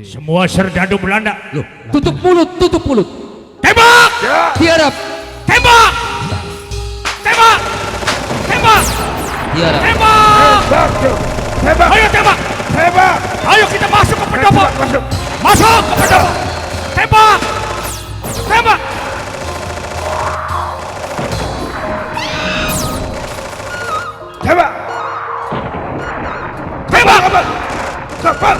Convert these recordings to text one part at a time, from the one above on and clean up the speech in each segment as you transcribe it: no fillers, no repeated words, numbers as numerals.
Semua serdadu Belanda. Loh, tutup mulut, tutup mulut. Tembak! Tiarap, Tembak! Tembak! Tembak! tiarap. Tembak! Tembak! Ayo tembak! Tembak! Ayo kita masuk ke pendopo. Masuk! Masuk ke pendopo. Tembak! Tembak! Tembak! Tembak! Kapal! Kapal!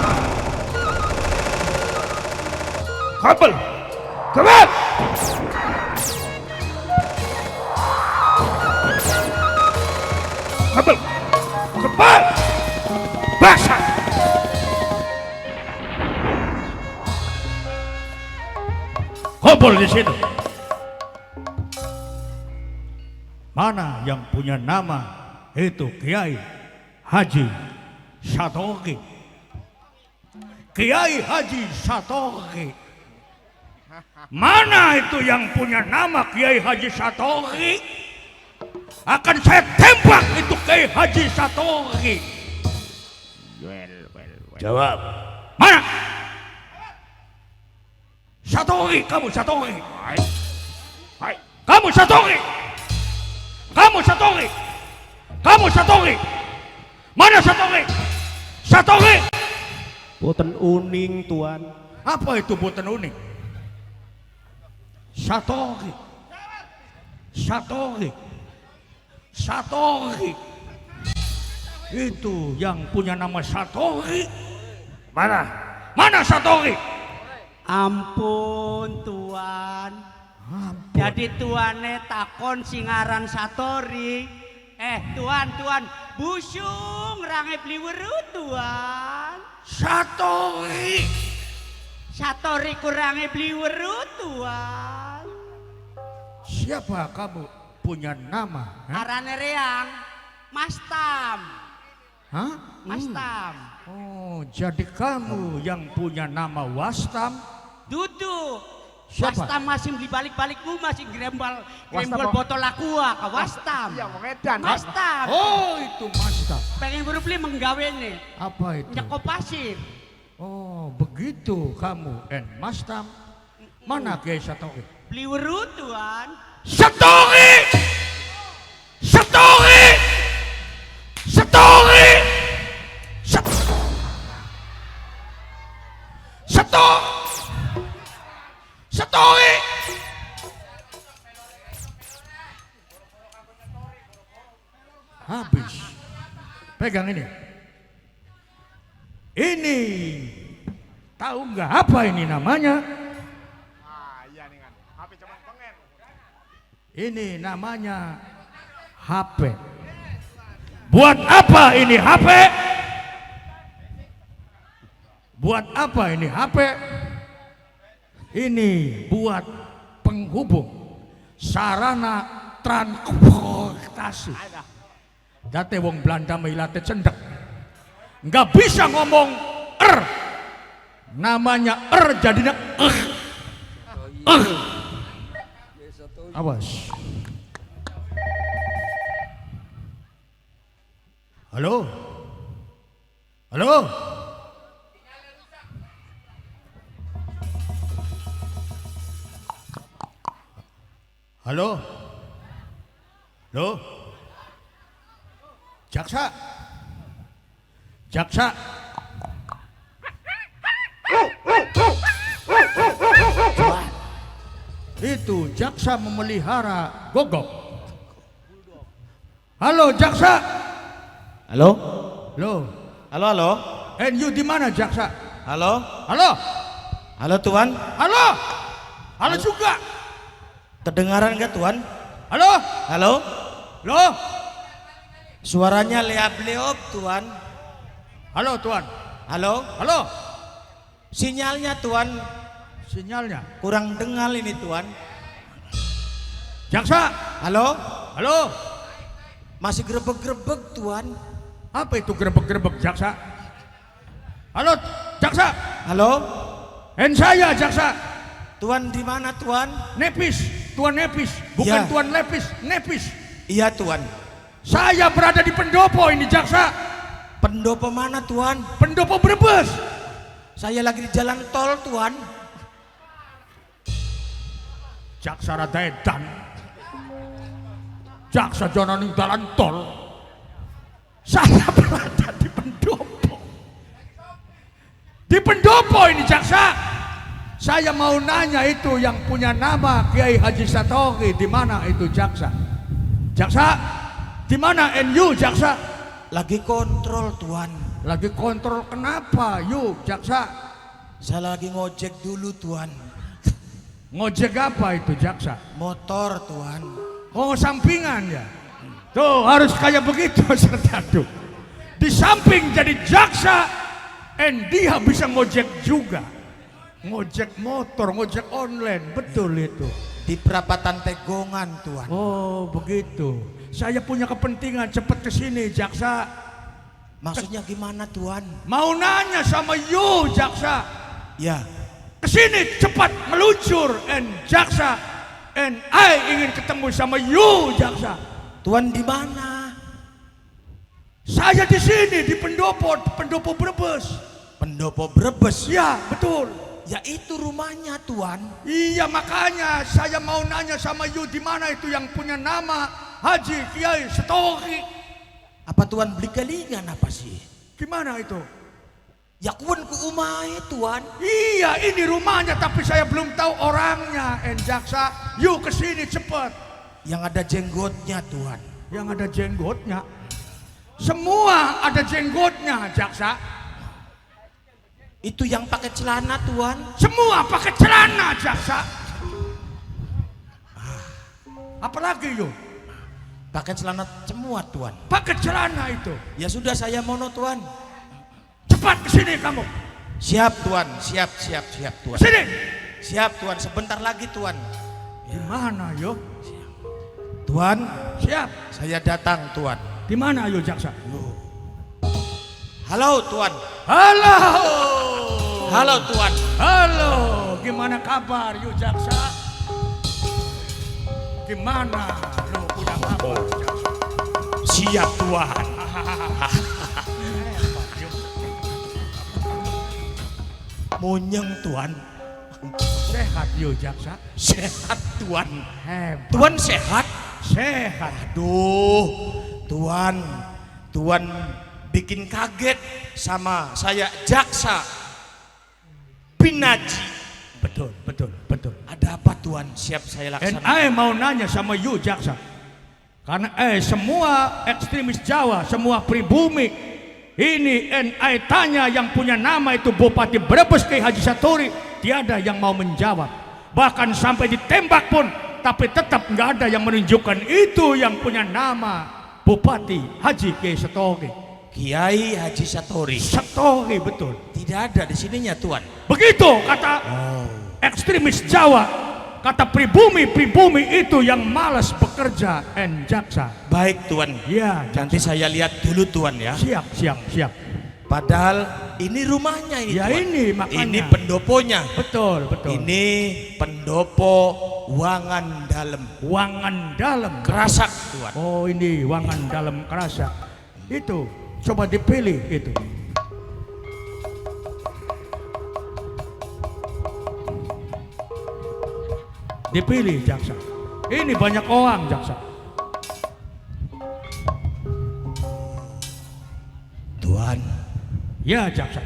Kapal! Kapal! Kapal! Kapal! Basah! Kumpul di situ. Mana yang punya nama itu Kiai Haji Satoki. Kiai Haji Satoki. Mana itu yang punya nama Kiai Haji Satoki? Akan saya tembak itu Kiai Haji Satoki. Jawab. Mana? Satoki, kamu Satoki. Hai. Kamu Satoki. Kamu Satoki. Kamu Satoki. Mana Satoki? Satoki. Boten uning tuan. Apa itu boten unik? Satoki. Satoki. Satoki. Itu yang punya nama Satoki. Mana? Mana Satoki? Ampun tuan. Jadi tuane takon singaran Satori. Tuan busung range bliweru tuan. Satoki. Satori kurange bliweru tuan. Siapa kamu punya nama? Hah? Arane reang Mas Tam. Hah? Mas Tam. Oh, jadi kamu yang punya nama Wastam? Dudu. Siapa? Wastam masih di balik-balikku masih grembal Wastam botol aqua ke Wastam. Iya, mau ngedan. Wastam. Oh, itu Wastam. Pengen beli menggawe nih. Apa itu? Nyekop pasir. Oh, begitu kamu and Mastam. Mana Kiai Satoki? Beli weru tuan. Satoki! Satoki! Satoki! Satoki! Habis. Pegang ini. Ini tahu nggak apa ini namanya? Iya nih kan. HP cuman pengen. Ini namanya HP. Buat apa ini HP? Buat apa ini HP? Ini buat penghubung sarana transportasi. Date wong Belanda milate cendek. Nggak bisa ngomong namanya jadinya awas. Halo, halo, halo, halo, jaksa, jaksa. Itu jaksa memelihara gogok. Halo jaksa. Halo? Halo. Halo, halo? You di mana jaksa? Halo? Halo. Halo Tuan? Halo. Halo juga. Kedengaran nggak Tuan? Halo. Halo? Halo. Suaranya leab-leop Tuan. Halo Tuan. Halo? Halo. Sinyalnya Tuan Sinyalnya. kurang dengar ini Tuan. Jaksa. Halo? Halo. Masih grebek-grebek Tuan. Apa itu gerebek-gerebek jaksa? Halo jaksa. Halo? Saya jaksa. Tuan di mana Tuan? Nepis. Tuan Nepis. Bukan Ya. Tuan Lepis. Nepis. Iya Tuan. Saya berada di pendopo ini jaksa. Pendopo mana Tuan? Pendopo Brebes. Saya lagi di jalan tol, Tuan. Jaksa rada edan. Jaksa jono ning dalan tol. Saya berada di pendopo. Di pendopo ini jaksa. Saya mau nanya itu yang punya nama Kiai Haji Satori, di mana itu jaksa? Jaksa, di mana NU jaksa? Lagi kontrol, Tuan. Lagi kontrol kenapa? Yuk jaksa. Saya lagi ngojek dulu, Tuan. Ngojek apa itu jaksa? Motor, Tuan. Oh sampingan ya. Tuh harus kayak begitu Serdadu. Di samping jadi jaksa, dia bisa ngojek juga. Ngojek motor, ngojek online, betul itu. Di perapatan Tegongan, Tuan. Oh begitu. Saya punya kepentingan cepat ke sini jaksa. Maksudnya gimana, Tuan? Mau nanya sama you jaksa. Ya, Kesini cepat meluncur jaksa. I ingin ketemu sama you jaksa. Tuan di mana? Saya di sini di pendopo Brebes. Pendopo Brebes. Ya betul. Ya itu rumahnya, Tuan. Iya makanya saya mau nanya sama you di mana itu yang punya nama Haji Kiai Satori. Apa Tuan beli galingan apa sih? Gimana itu? Ya kuan ku umai, Tuan. Iya ini rumahnya tapi saya belum tahu orangnya. Jaksa, you kesini cepat. Yang ada jenggotnya, Tuan. Yang ada jenggotnya. Semua ada jenggotnya jaksa. Itu yang pakai celana, Tuan. Semua pakai celana jaksa. Apalagi you? Pakai celana semua, Tuan. Pakai celana itu. Ya sudah, saya mono, Tuan. Cepat kesini kamu. Siap, Tuan. Siap, Tuan. Sini. Siap, Tuan. Sebentar lagi, Tuan. Di mana yo? Tuan, Siap. saya datang, Tuan. Di mana yo jaksa? Halo, Tuan. Halo. Halo, Tuan. Halo. Gimana kabar yo jaksa? Gimana lo udah kabar jaksa? Siap, Tuan. Monyeng, Tuan. Sehat yo jaksa? Sehat, Tuan. Hebat. Tuan sehat? Sehat. Aduh, Tuan bikin kaget sama saya jaksa Pinaji. Betul. Ada apa, Tuan? Siap saya laksanakan. I mau nanya sama you jaksa. Karena semua ekstremis Jawa, semua pribumi ini I tanya yang punya nama itu Bupati Brebes Kiai Haji Satori, tiada yang mau menjawab. Bahkan sampai ditembak pun, tapi tetap nggak ada yang menunjukkan itu yang punya nama Bupati Haji Kiai Satori. Kiai Haji Satori. Satori betul. Tidak ada di sininya, Tuan. Begitu kata ekstremis Jawa, kata pribumi itu yang malas bekerja jaksa. Baik, Tuan. Ya, Nanti saya lihat dulu, Tuan, ya. Siap. Padahal ini rumahnya ini, Ya Tuan. ini makanya. Ini pendoponya. Betul. Ini pendopo Wangan Dalem. Wangan dalam. Kerasak, Tuan. Oh ini wangan dalam kerasa. Itu coba dipilih itu. Dipilih jaksa. Ini banyak orang jaksa. Tuan, Ya jaksa.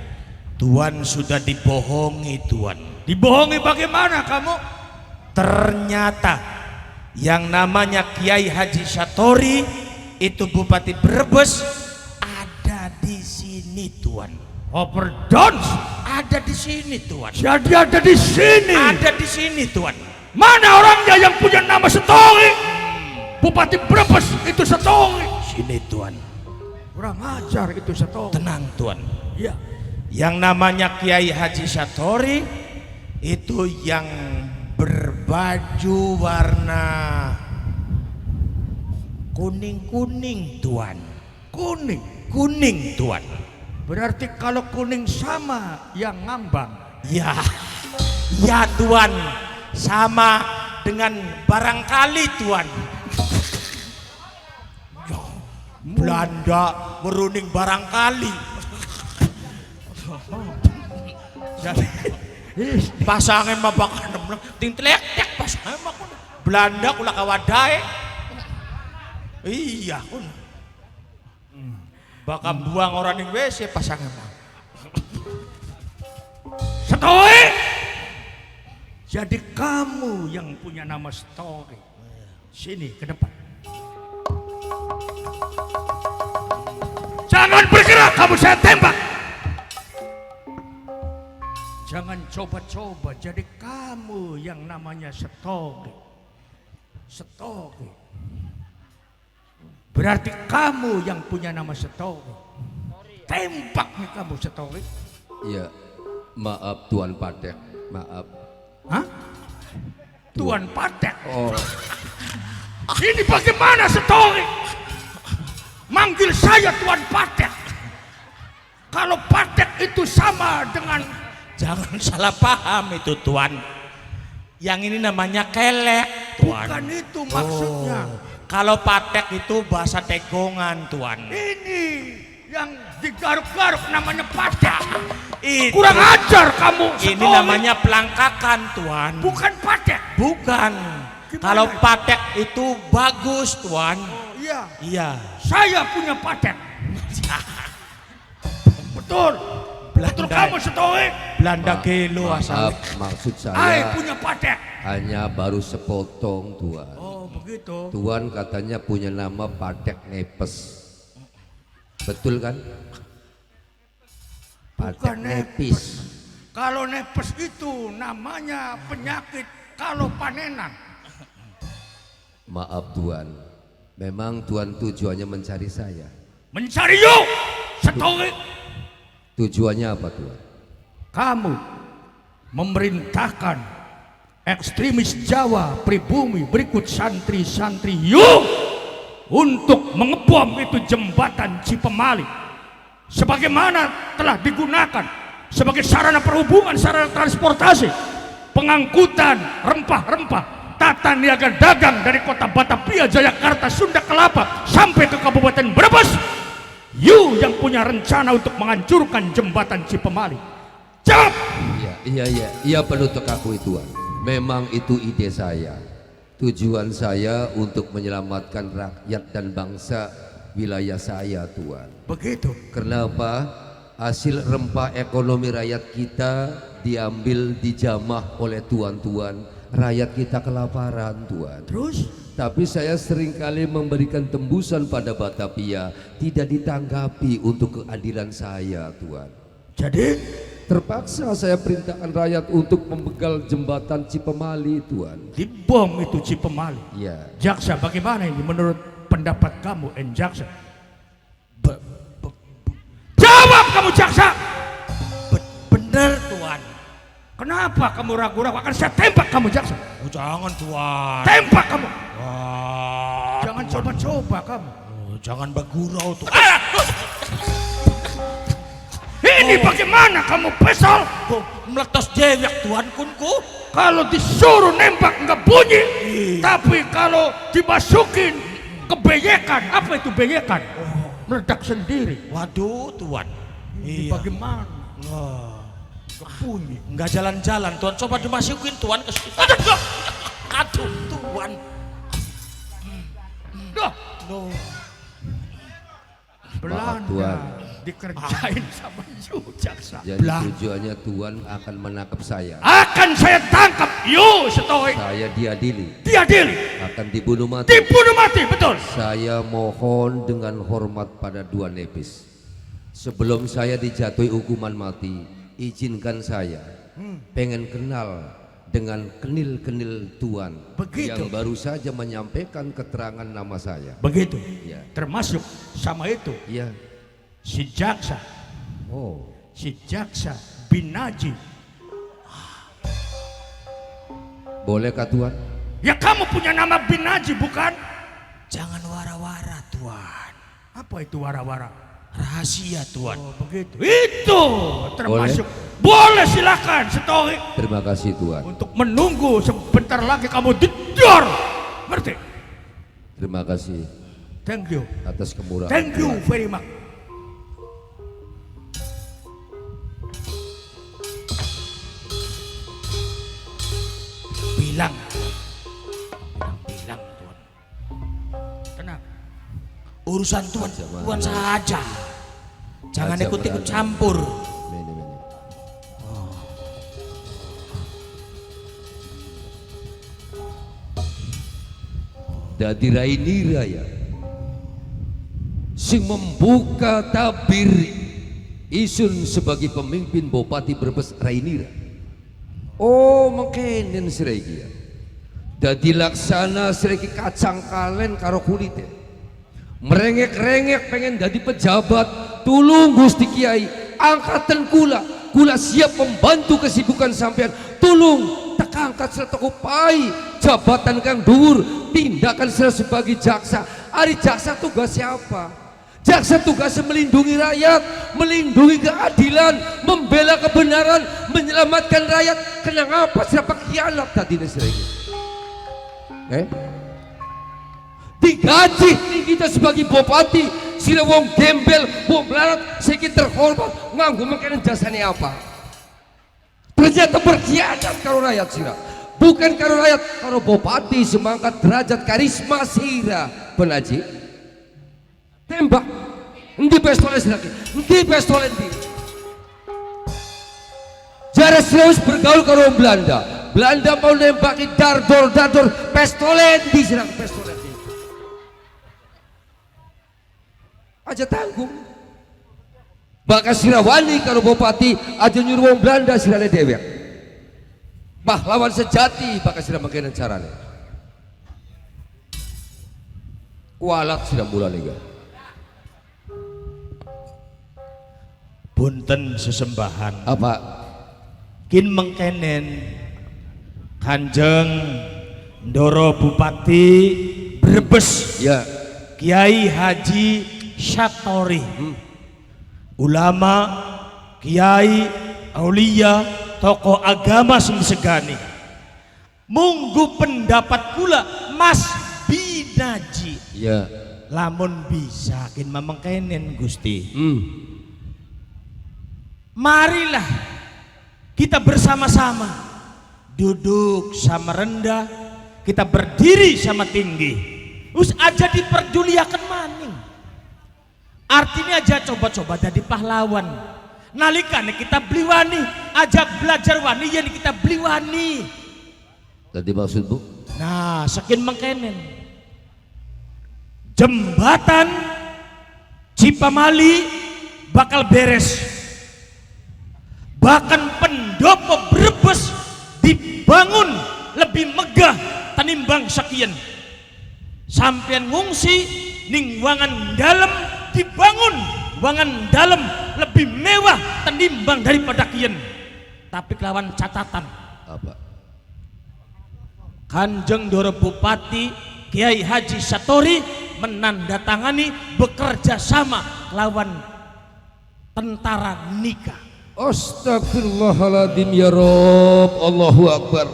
Tuan sudah dibohongi, Tuan. Dibohongi bagaimana kamu? Ternyata yang namanya Kiai Haji Satori itu Bupati Brebes ada di sini, Tuan. Overdose. Ada di sini, Tuan. Jadi ada di sini. Ada di sini, Tuan. Mana orangnya yang punya nama Satori? Bupati Brebes itu Satori. Sini, Tuan. Kurang ajar itu Satori. Tenang, Tuan. Ya. Yang namanya Kiai Haji Satori itu yang berbaju warna kuning-kuning, Tuan. Kuning, Tuan. Berarti kalau kuning sama yang ngambang. Ya, Tuan. Sama dengan barangkali, Tuan. Belanda meruning barangkali. Jadi, Pasangan mah bakal nemen ting tlek-tek pasangan mah kun. Belanda kula kawadae. Iya kun. Bakal buang orang ning WC pasangan mah. Stoik. Jadi kamu yang punya nama Stoik. Sini ke depan. Jangan bergerak, kamu saya tembak. Jangan coba-coba jadi kamu yang namanya Stoik. Stoik. Berarti kamu yang punya nama Stoik. Tembak nih kamu Stoik. Iya. Maaf Tuan Patek. Maaf. Hah? Tuan Patek. Oh. Ini bagaimana Stoik? Manggil saya Tuan Patek. Kalau Patek itu sama dengan Jangan salah paham itu Tuan. Yang ini namanya kelek Tuan. bukan itu maksudnya. Kalau patek itu bahasa tegongan Tuan. Ini yang digaruk-garuk namanya Patek. Itu, Kurang ajar kamu. ini Stoik. namanya pelangkakan Tuan. Bukan Patek. Bukan. Gimana? Kalau patek itu bagus Tuan. Iya, Iya. saya punya Patek. Betul. Betul Belanda. kamu Stoik. Belanda gelo asal. Maaf, maksud Saya saya punya Patek. hanya baru sepotong Tuan. Oh begitu. Tuan katanya punya nama Patek Nepes. Betul kan? Patek Bukan Nepis. Kalau nepes itu namanya penyakit kalau panenan. Maaf Tuan. Memang Tuan tujuannya mencari saya. Mencari yuk, Stoik. Tujuannya apa Tuan? Kamu memerintahkan ekstremis Jawa pribumi berikut santri-santri yuk untuk mengebom itu jembatan Cipemali sebagaimana telah digunakan sebagai sarana perhubungan, sarana transportasi, pengangkutan rempah-rempah, tata niaga dagang dari kota Batavia, Jayakarta, Sunda Kelapa sampai ke Kabupaten Brebes. You yang punya rencana untuk menghancurkan jembatan Cipemali. Jawab. Iya penutup aku Tuan. Memang itu ide saya. Tujuan saya untuk menyelamatkan rakyat dan bangsa wilayah saya Tuan. Begitu. Kenapa? Hasil rempah ekonomi rakyat kita diambil dijamah oleh tuan-tuan. Rakyat kita kelaparan Tuan. Terus? Tapi saya seringkali memberikan tembusan pada Batavia, tidak ditanggapi untuk keadilan saya Tuan. Jadi Terpaksa saya perintahkan rakyat untuk membegal jembatan Cipemali Tuan. dibom itu Cipemali. Iya. Jaksa, bagaimana ini menurut pendapat kamu, Jaksa? Jawab kamu Jaksa. Bener Tuan. Kenapa kamu ragu-ragu? Akan saya tembak kamu Jaksa. Oh, jangan Tuan. Tembak kamu. Wah, Jangan Tuan. coba-coba kamu. Oh, jangan bergurau Tuan. Ini bagaimana kamu pesol? Kok meletos jewek Tuan kunku? Kalau disuruh nembak nggak bunyi, tapi kalau dimasukin ke beyekan, apa itu beyekan? Meledak sendiri. Waduh Tuan. Ini Iya. bagaimana? Wah, Nggak bunyi. nggak jalan-jalan Tuan. Coba dimasukin Tuan ke situ. Aduh, aduh Tuan. Dah, Loh. Belanda Tuan. dikerjain sama you, Jaksa. Jadi Belah. tujuannya Tuan akan menangkap saya. Akan saya tangkap you, Stoik. Saya diadili, Diadili, akan dibunuh mati. dibunuh mati, betul. Saya mohon dengan hormat pada Dua Nepis. Sebelum saya dijatuhi hukuman mati, izinkan saya pengen kenal dengan kenil-kenil Tuan Begitu. yang baru saja menyampaikan keterangan nama saya. Begitu. Ya. Termasuk sama itu Iya. si Jaksa, Oh, si Jaksa bin Najib. bolehkah Tuan? Ya kamu punya nama bin Najib bukan? Jangan wara-wara Tuan. Apa itu wara-wara? Rahasia Tuan. Oh begitu. Itu termasuk. Boleh silakan Stoik Terima kasih Tuan. untuk menunggu sebentar lagi kamu didor. Ngerti? Terima kasih Thank you. atas kemurahan. Thank you Tuan. very much. urusan tuan, tuan saja. Jangan Aja ikut-ikut berani. campur. Mene. Dadi Rainira ya sing membuka tabir isun sebagai pemimpin Bupati Brebes Rainira. Oh mengkenen sireki ya. Dadi laksana sireki kacang kalen karo kulitnya. Merengek-rengek pengen jadi pejabat, tulung Gusti Kiai angkatan kula siap membantu kesibukan sampean, tulung tak angkat serta kupai jabatan kang dhuwur, tindakan sebagai jaksa. Ari jaksa tugas siapa? Jaksa tugasnya melindungi rakyat, melindungi keadilan, membela kebenaran, menyelamatkan rakyat. Kenapa siapa khianat tadi nesregi? Digaji kita sebagai bupati, sila wong gembel, wong melarat, sedikit terhormat, nganggu makanan jasanya apa? Ternyata berkhianat karo rakyat sila, bukan karo rakyat, karo bupati semangkat derajat karisma sila. Penaji, tembak, endi pistolet lagi, endi pistolet di. Jarak sila bergaul karo Belanda, Belanda mau nembaki dardor, pistolet di sila pistolet. Aja tanggung bakal sirawani kalau bupati aja nyuruh wong Belanda silane dewek pahlawan sejati bakal sirah makanan carane kualat sirah mulane ga Punten sesembahan. apa Kin mengkenen Kanjeng Ndoro Bupati Brebes ya Kiai Haji Satori, ulama, kiai, aulia, tokoh agama sing segani. Munggu pendapat kula Mas Binaji. ya Lamun bisa kin mamengkenen Gusti. Marilah kita bersama-sama duduk sama rendah, kita berdiri sama tinggi. Us aja diperjuliakan maning. Artinya aja coba-coba jadi pahlawan. Nalikane kita beli wani, aja belajar wani yang kita beli wani. tadi maksud bu Nah, sekian mengkenen. Jembatan Cipamali bakal beres. Bahkan pendopo Brebes dibangun lebih megah tanimbang sekian. Sampean ngungsi ning wangan dalam dibangun wangan dalam lebih mewah tenimbang daripada kian, tapi kelawan catatan apa Kanjeng Ndoro Bupati Kiai Haji Satori menandatangani bekerja sama lawan tentara nikah. Astagfirullahaladzim ya Rob, Allahu Akbar.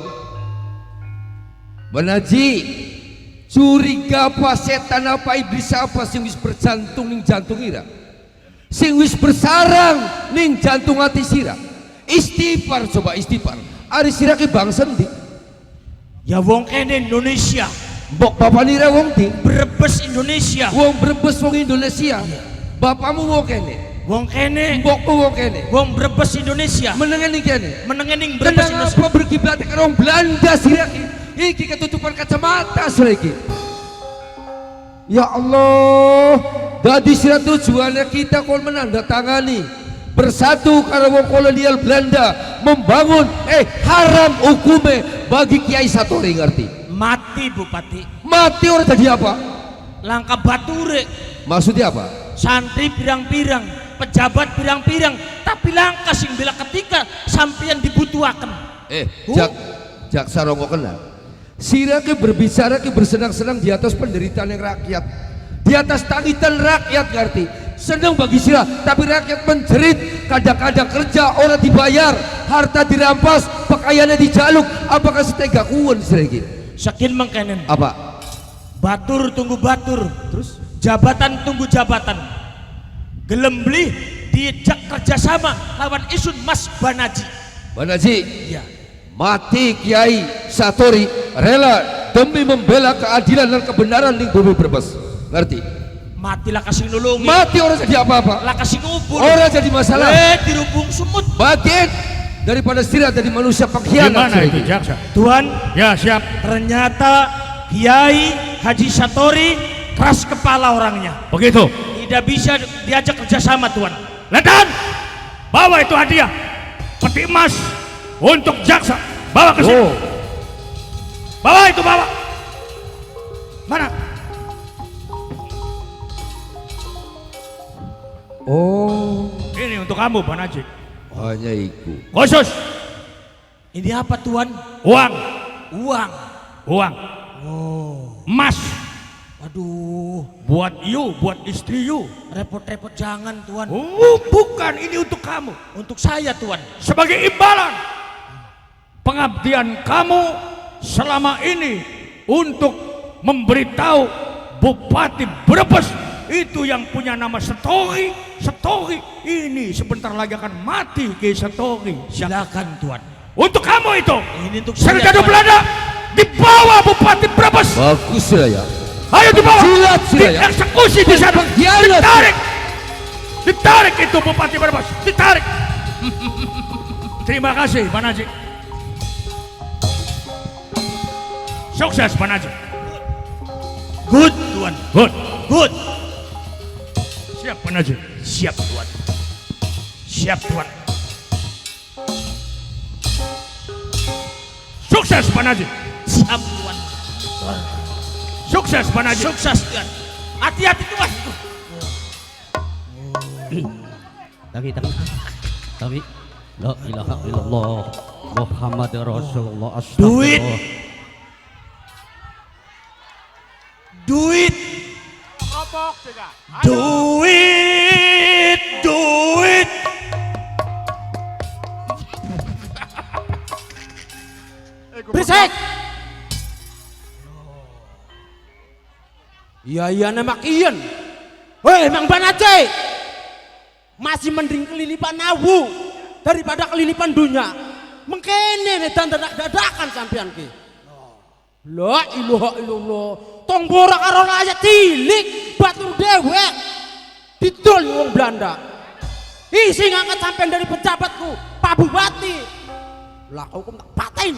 Benaji curiga apa setan apa iblis apa sing wis berjantung ning jantung ira, sing wis bersarang ning jantung hati sira. Istighfar, coba istighfar. Ari sira ki bangsa ndi? Ya wong kene Indonesia, Mbok bapak nira wong ndi? Brebes Indonesia. Wong Brebes wong Indonesia. Bapakmu wong kene. Wong kene, Mbokmu wong kene. wong Brebes Indonesia. Menengen ning kene. Menengening Brebes Kenapa Indonesia. berkiblat ke orang Belanda sira ki? Iki ketutupan kacamata sira iki. Ya Allah, dadi sira tujuannya kita kon menandatangani bersatu karo wong kolonial Belanda membangun haram hukume bagi Kiai Satori, ngerti? Mati Bupati. Mati orang jadi apa? Langka bature. Maksudnya apa? Santri pirang-pirang, pejabat pirang-pirang, tapi langka sing bela ketika sampeyan dibutuhaken. Jaksa rongo kenal. Sira ke berbicara ke bersenang-senang di atas penderitaan yang rakyat, di atas tangisan rakyat, ngerti? Senang bagi sira, tapi rakyat menjerit, kadang-kadang kerja orang dibayar, harta dirampas, pakaiannya dijaluk. Apakah setega kuon sira iki? Sakin mengkenen. Apa? Batur tunggu batur, Terus? jabatan tunggu jabatan. Gelem beli diajak kerjasama lawan isun Mas Banaji. Banaji, Iya. mati Kiai Satori rela demi membela keadilan dan kebenaran di bumi Brebes, ngerti? Matilah kasih nulungi. Mati orang jadi apa-apa. Lah kasih ngubur. Orang jadi masalah. Dirubung sumut. Bagian daripada istirahat jadi manusia pengkhianat. Gimana saya itu ini. jaksa? Tuan, Ya siap. ternyata Kiai Haji Satori keras kepala orangnya. Begitu. Tidak bisa diajak kerjasama, Tuan. Ledan, bawa itu hadiah peti emas untuk jaksa. Bawa ke sini. Oh, Bawa itu, bawa. Mana? oh, Ini untuk kamu, Pak Najib. hanya itu. Khusus Ini apa, Tuan? uang, Uang. uang, Oh, emas aduh, buat you, buat istri you. repot-repot jangan, Tuan. Oh, bukan, ini untuk kamu. Untuk saya, Tuan. Sebagai imbalan pengabdian kamu selama ini untuk memberitahu Bupati Brebes itu yang punya nama Satori. Satori ini sebentar lagi akan mati ke Satori. Silakan, Tuan. Untuk kamu itu Ini untuk saya, Sergado Tuan. Belanda dibawa Bupati Brebes. Bagus ya. Ayo dibawa, Silat, silat, ya. dieksekusi di sana. Pengkhianat, Ditarik, ditarik itu Bupati Brebes, ditarik. Terima kasih, Pak Najib. Sukses, Pak Najib. Good, Tuan. Good. Good. Siap, Pak Najib. Siap, Tuan. Siap, Tuan. Sukses, Pak Najib. Siap, Tuan. Sukses, Pak Najib. Sukses, Tuan. Hati-hati, Tuan. Tapi la ilaha illallah Muhammad Rasulullah Duit. astagfirullah. Duit. Keropok juga. Duit. Duit. Berisik. Iya nemak iyan. Hei Mang Banace, masih mending kelilipan awu daripada kelilipan dunia. Mengkene nih dan dadakan sampean ki. La ilaha illallah. Tong borak karo rakyat cilik batur dewek. Didol wong Belanda. Isi ngangkat sampean dari pejabatku, Pak Bupati. Lah hukum tak paten.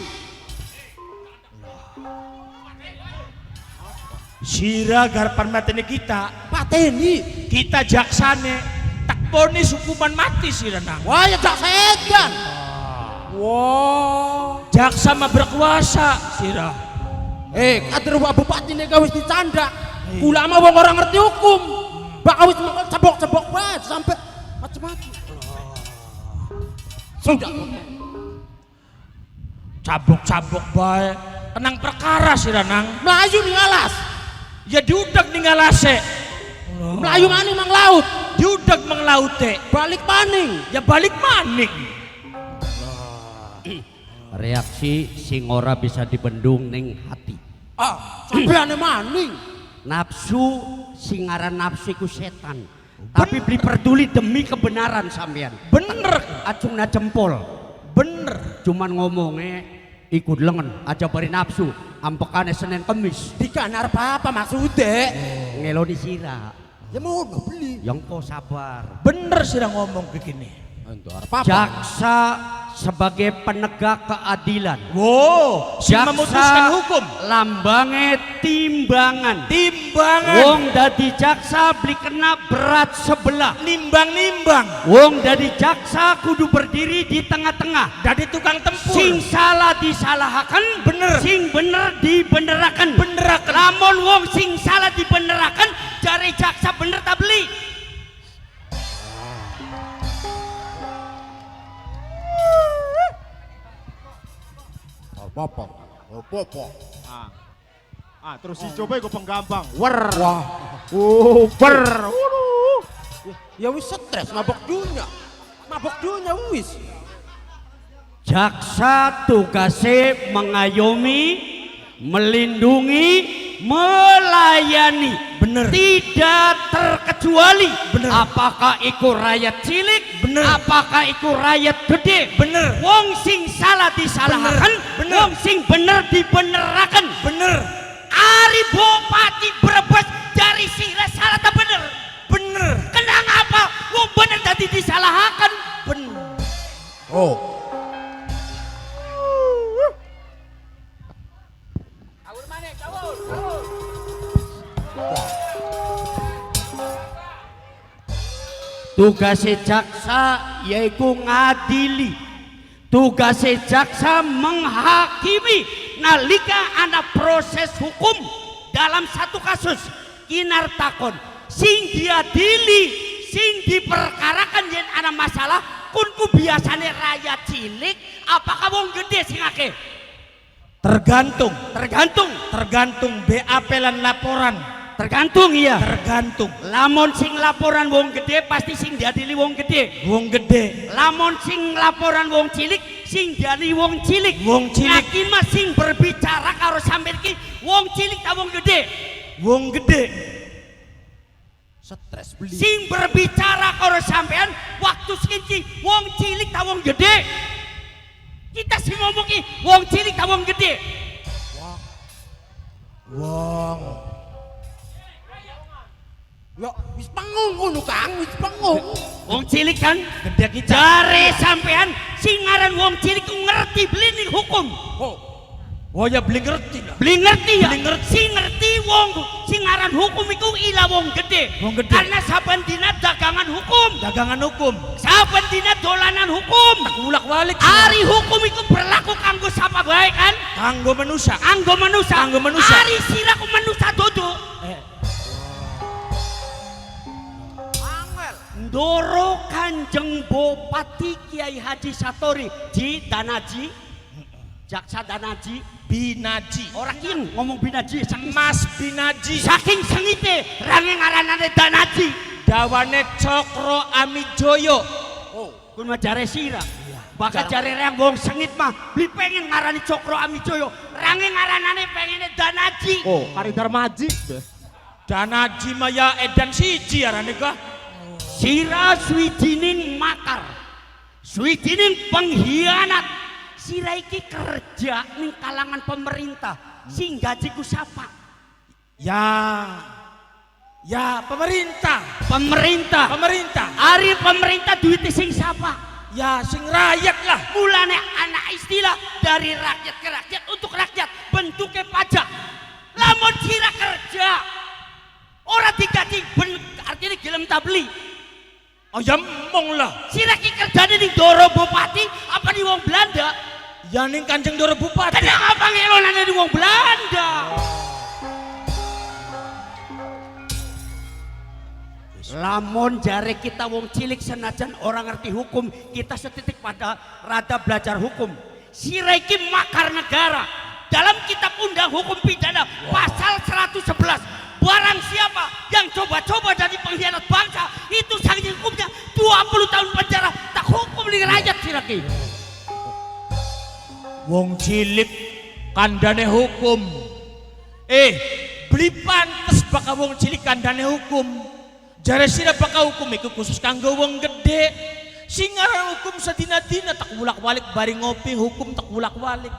Sira garpan matene kita. Pateni. Kita jaksane. Tak ponis hukuman mati sira nang. Wah ya jak sedan. Wah. Jaksa mah berkuasa sira. Kader Pak Bupati nek wis dicandak. Kula mah wong ora ngerti hukum. Bakal wis cebok-cebok wae sampai macam-macam. Sudah. Cabok-cabok bae. Tenang perkara sira nang. Melayu ning alas. Ya diudag ningalase. Melayu maning mang laut. Diudag menglaute. Balik maning. Ya balik maning. Reaksi sing ora bisa dibendung ning hati. Sampeane maning. Nafsu sing aran nafsu iku setan. Tapi beli peduli demi kebenaran sampean. Bener. Acungna jempol. Bener. Cuman ngomongnya ikut lengan aja bari nafsu. Ampekane Senin Kemis. Dikanar apa maksudnya? Ngelo di sira. Ya mau beli. Yang kau sabar. Bener sira ngomong begini. Jaksa sebagai penegak keadilan. Wow, si memutuskan hukum. Lambange timbangan. Timbangan. Wong dadi jaksa beli kena berat sebelah. Nimbang-nimbang. Wong dadi jaksa kudu berdiri di tengah-tengah. Dari tukang tempur. Sing salah disalahkan, Bener. Sing bener dibenerakan. Beneraken. Lamun wong sing salah dibenerakan, jari jaksa bener tak beli. Popok. Popok. Terus si coba gue penggampang. Wer. Wah. Wer. Ya wis stres mabok dunia. Mabok dunia wis. Jaksa tugasnya mengayomi, melindungi, melayani. Bener. Tidak terkecuali. Bener. Apakah itu rakyat cilik? Bener. Apakah itu rakyat gede? Bener. Wong sing salah disalahkan, Bener. Bener. wong sing bener dibenerakan. Bener. Ari Bupati Brebes dari sira salah tak bener? Bener. Kenang apa? Wong bener tadi disalahakan. Bener. Oh. Tugasnya jaksa yaitu ngadili. Tugasnya jaksa menghakimi nalika ana proses hukum dalam satu kasus. Kinar takon sing diadili, sing diperkarakan yen ana masalah kunku biasane rakyat cilik apakah wong gede sing akeh? Tergantung. Tergantung BAP lan laporan. Tergantung iya. Tergantung. Lamun sing laporan wong gede pasti sing diadili wong gede. Wong gede. Lamun sing laporan wong cilik sing diadili wong cilik. Wong cilik. Naki mah sing berbicara karo sampeyan ki wong cilik ta wong gede. Wong gede. Stres beli. Sing berbicara karo sampeyan waktu skinci wong cilik ta wong gede. Kita sing ngomong ki wong cilik ta wong gede. Wong. Ya wis pengung ngono Kang, wis pengung. Wong cilik kan Gede kita. jare sampeyan sing ngaran wong cilik ku ngerti blining hukum. Oh ya beli ngerti lah. Beli ngerti ya? Beli ngerti. Sing ngerti wong sing ngaran hukum iku ila wong gede. Wong gede. Karena saben dina dagangan hukum. Dagangan hukum. Saben dina dolanan hukum. Ulak-walik. Ari hukum iku berlaku kanggo sapa bae kan? Kanggo manusia. Kanggo manusia. Kanggo manusia. Ari sira ku manusia dodo. Ndoro Kanjeng Bupati Kiai Haji Satori di Danaji. Jaksa Danaji. Binaji. Orang kin ngomong Binaji saking Mas Binaji. saking sengite range ngaranane Danaji. Dawane Cokro Amijoyo. Kun mah jare sira. Bakal jare rang wong sengit mah beli pengen ngarani Cokro Amijoyo. Range ngaranane pengene Danaji. Oh, Kari Darmaji. Danaji maya edan siji arane ka. Sira suwijining makar. Suwijining pengkhianat. Sira iki kerja ning kalangan pemerintah. Sing gajiku siapa? Ya pemerintah. Pemerintah. Ari pemerintah duit sing siapa? Ya sing rakyat lah. Mulane anak istilah dari rakyat ke rakyat untuk rakyat bentuknya pajak. Lamun sira kerja ora digaji artinya gelem ta beli. Oh ya mong lah. Sira ki kerjane ning Doro Bupati apa di wong Belanda? Ya ning Kanjeng Doro Bupati. Kenapa ngelonane di wong Belanda? Lamun jare kita wong cilik senajan orang ngerti hukum, kita setitik pada rada belajar hukum. Sira iki makar negara. Dalam kitab undang hukum pidana pasal 111, barang siapa yang coba-coba jadi pengkhianat bangsa itu sanksi hukumnya 20 tahun penjara. Tak hukum di rakyat sira ki. Wong cilik kandane hukum. Beli pantes baka wong cilik kandane hukum. Jare sira baka hukum iku khusus kanggo wong gede. Sing ngaran hukum sadina-dina tak ulak-walik bari ngopi hukum tak ulak-walik.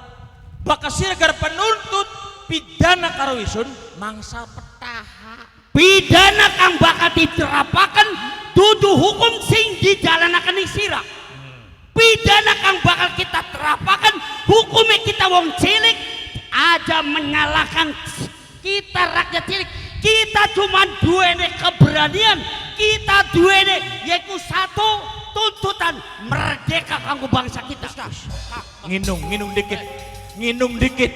Baka sira gar penuntut pidana karo isun mangsa petaha. Pidana kang bakal diterapakan dudu hukum sing dijalanakan ning sira. Pidana kang bakal kita terapakan hukumnya kita wong cilik aja menyalahkan kita rakyat cilik. Kita cuma duene keberanian, kita duene yaitu satu tuntutan merdeka kanggo bangsa kita. Nginung dikit.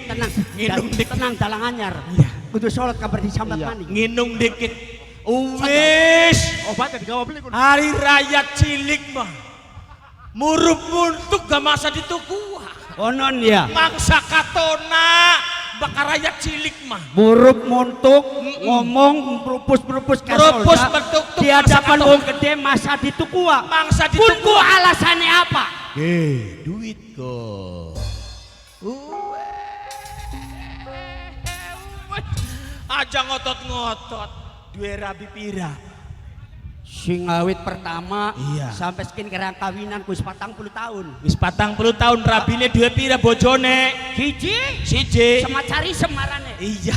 Tenang, Nginung dikit. tenang dalang anyar. Iya. Kudu sholat kabar disambat maning. Nginung dikit. Wis. Obatnya digawa beli kun. Hari rakyat cilik mah murup muntuk gak masa dituku. Onon ya. Mangsa katona bakar rakyat cilik mah. Murup muntuk ngomong berupus Berupus bertuk-tuk di hadapan masa wong gede masa ditukua. Mangsa dituku. Kunku alasannya apa? Duit kok. Aja ngotot-ngotot. Dua rabi pira. Sing awit pertama Iya. sampai sekian kira kawinan wis 40 tahun. Wis 40 tahun rabine dua pira bojone. Siji Siji. semacari semarane. Iya.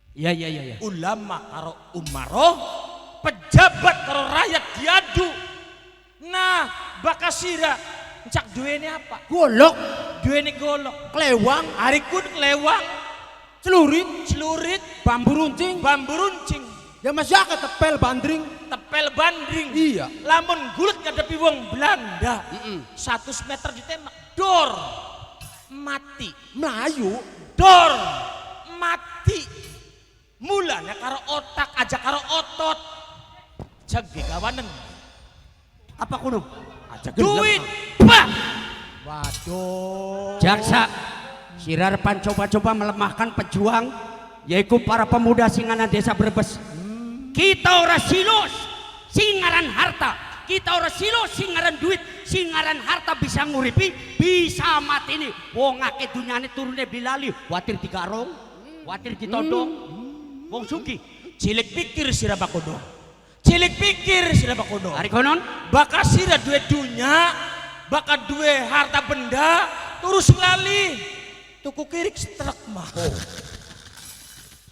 Iya iya iya. Ulama karo umaroh, pejabat karo rakyat diadu. Nah, Bakasira cak duweni apa? Golok, Duweni golok. klewang, Harikun kelewang, celurit, bambu runcing. runcing, Ya masih akeh tepel bandring. tepel bandring. Iya. Lamun gulut ngadepi wong Belanda. 100 meter ditembak, dor mati. Melayu. Dor mati. Mulanya karo otak aja karo otot. Jage kawanen. Apa kuno? Aja Duit. Bah. Waduh. Jaksa Sirarpan coba-coba melemahkan pejuang yaitu para pemuda Singana Desa Brebes. Kita ora silos singaran harta, kita ora silos singaran duit, singaran harta bisa nguripi, bisa mati nih. Wong akeh dunyane turune bilali, watir digarong, watir ditodong. Wong sugih, Cilik pikir sira bakodo. Cilik pikir sira bakodo. hari konon Bakal sira duwe dunya, bakal duwe harta benda, terus lali. Tuku kirik setrek mah.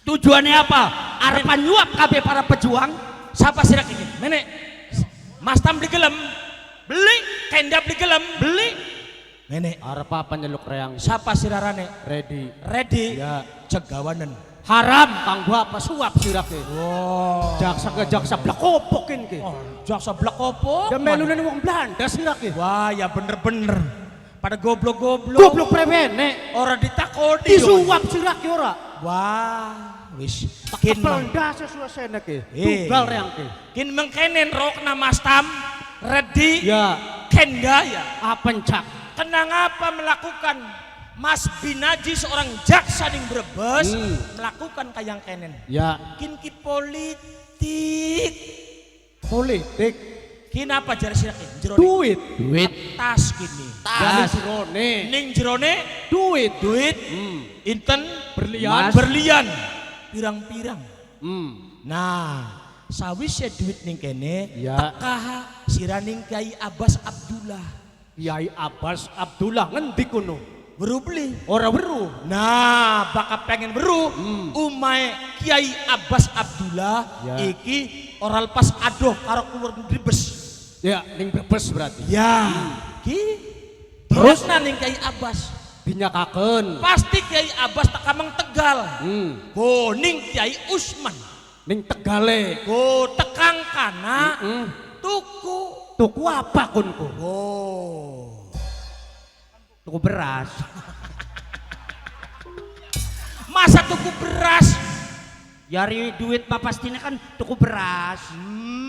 tujuannya apa? Arepan nyuap kabeh para pejuang. Siapa sira kiki? Menek. Mas Tam beli gelem. Beli. Kenda beli gelem. Beli. Menek. Arep apa nyeluk reang? Siapa sira rane? Ready. Ready. Ya. Cegawanen. Haram kanggo apa suap sirake. Wow. Jaksa ke jaksa blakopokin ke. Oh, jaksa blak opo? Ya melune wong Belanda sirake. Wah, ya bener-bener. Pada goblok-goblok. Goblok prewene. Ora ditakoni. Disuap sirake ora. Wah, wis. Kin mang- Kepelda suasana ke. Eh. Tunggal reang ke. kin mengkenen rokna Mas Tam. Ready. Ya. Kenda ya. Apa cak? Kenang apa melakukan Mas Binaji seorang jaksa ning Brebes melakukan kayang kenen. Ya. Kin ki politik. Politik. Kin apa jare sira kin? Jero Duit. tas kini. Tas rone. Ning jerone Duit. duit inten Berlian. berlian pirang-pirang. Hmm. Nah, sawise duit ning kene Ya. tekaha siraning Kiai Abbas Abdullah. Kiai Abbas Abdullah ngendi kono? Weru beli. Ora weruh. Nah, bakal pengen beru umai Kiai Abbas Abdullah Ya. iki ora lepas adoh karo keluar Brebes. Ya, ning Brebes berarti. Ya, ki Terus? terus ning Kiai Abbas. Dinyakaken. Pasti Kiai Abbas tekameng Tegal. Go ning Kiai Usman. Ning Tegale. Go tekang kana tuku. Tuku apa kunku? Oh. Tuku beras. Masa tuku beras? Yari duit mah pastinya kan tuku beras.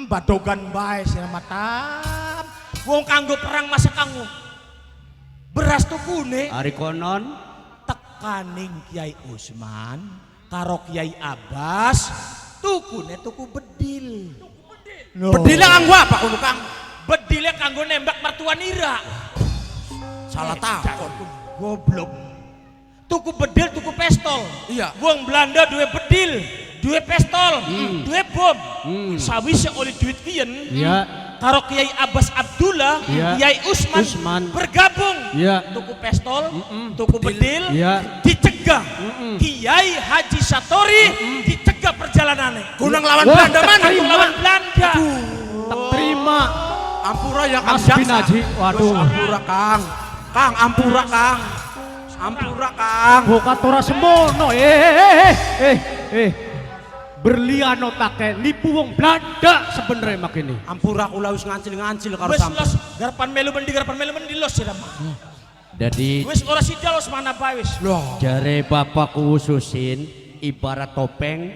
Badogan bae sira matam. Wong kanggo perang masa kanggo beras tukune Hari konon tekaning Kiai Usman karo Kiai Abbas tukune tuku bedil. Bedile kanggo apa kono Kang? Bedilnya kanggo nembak mertua Nira. Salah takon. Goblok. Tuku bedil, tuku pistol. Iya. Wong Belanda duwe bedil, duwe pistol, duwe bom. Sawise oleh duit kiyen. Iya. Karo Kiai Abbas Abdullah, Iya. Kiai Usman, Usman. bergabung. Iya. Tuku pistol, tuku bedil, Iya. dicegah. Kiai Haji Satori dicegah perjalanannya. Gunung lawan Wah, Belanda mana? Gunung lawan Belanda. Terima. Ampura ya Kang Mas Jaksa. Binaji, waduh. Ampura Kang. Kang ampura Kang. Ampura Kang. Buka tora semono. Berlian otake nipu wong Belanda sebenarnya makini. Ampura kula wis ngancil-ngancil karo Wes sampean. los garpan melu mendi los sira mah. jadi Wes ora sida los mana bae wis. jare bapakku ususin ibarat topeng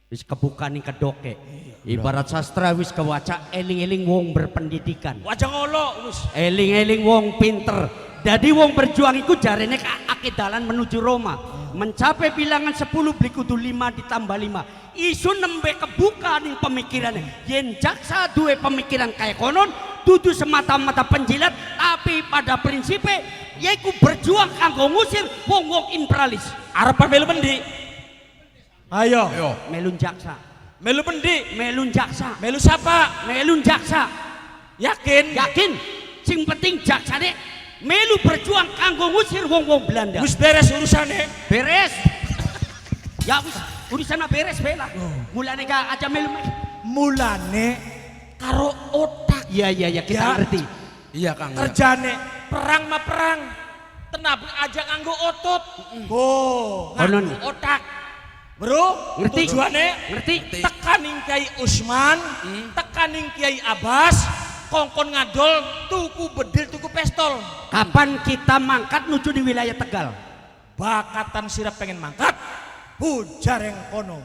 wis kebuka ning kedoke. Ibarat sastra wis kewaca eling-eling wong berpendidikan. Wajah ngolo wis. Eling-eling wong pinter. Jadi wong berjuang itu jarene akeh dalan menuju Roma. Mencapai bilangan 10 beli kudu 5 ditambah 5. Isu nembe kebuka ning pemikirannya. Yen jaksa duwe pemikiran kayak konon, dudu semata-mata penjilat, tapi pada prinsipnya yaiku berjuang kanggo ngusir wong-wong imperialis. Arep melu mendi? Ayo. Melun jaksa, Melu mendi? melun jaksa, Melu siapa? melun jaksa. Yakin? Yakin? Sing penting jaksa deh melu berjuang kanggo ngusir wong-wong Belanda. Wis beres urusane. Beres. Ya wis Udah sana beres bela. Mulane ka aja melu. Mulane karo otak. Iya kita Ya. ngerti. Iya Kang. Kerjane perang mah perang. Tenabrak aja nganggo otot. Oh, Konon. nganggo otak. Bro, Ngerti? tujuannya Ngerti? tekaning Kiai Usman, tekaning Kiai Abbas, kongkon ngadol, tuku bedil, tuku pestol. Kapan kita mangkat nuju di wilayah Tegal? Bakatan sirap pengen mangkat, hujar yang kono.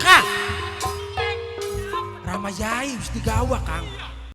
Kang. Ramayai wis digawa Kang.